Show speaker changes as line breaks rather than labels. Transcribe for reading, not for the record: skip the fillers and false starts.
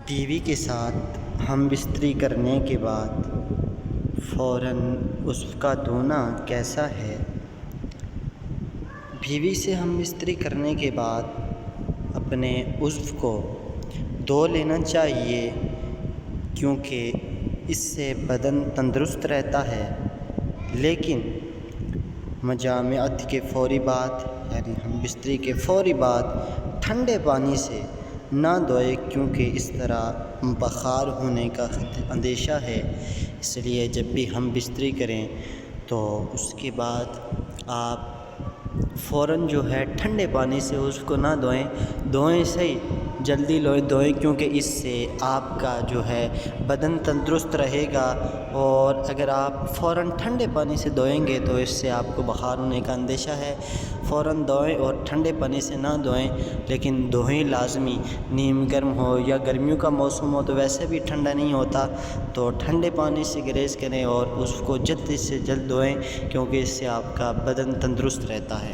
بیوی کے ساتھ ہم بستری کرنے کے بعد فوراً عضو کا دھونا کیسا ہے؟ بیوی سے ہم بستری کرنے کے بعد اپنے عضو کو دھو لینا چاہیے، کیونکہ اس سے بدن تندرست رہتا ہے۔ لیکن مجامعت کے فوری بعد یعنی ہم بستری کے فوری بعد ٹھنڈے پانی سے نہ دھوئیں، کیونکہ اس طرح بخار ہونے کا اندیشہ ہے۔ اس لیے جب بھی ہم بستری کریں تو اس کے بعد آپ فوراً ٹھنڈے پانی سے عضو کو نہ دھوئیں صحیح جلدی دھوئیں، کیونکہ اس سے آپ کا بدن تندرست رہے گا۔ اور اگر آپ فوراً ٹھنڈے پانی سے دھوئیں گے تو اس سے آپ کو بخار ہونے کا اندیشہ ہے۔ فوراً دھوئیں اور ٹھنڈے پانی سے نہ دھوئیں، لیکن دھوئیں لازمی۔ نیم گرم ہو یا گرمیوں کا موسم ہو تو ویسے بھی ٹھنڈا نہیں ہوتا، تو ٹھنڈے پانی سے گریز کریں اور اس کو جلد سے جلد دھوئیں، کیونکہ اس سے آپ کا بدن تندرست رہتا ہے۔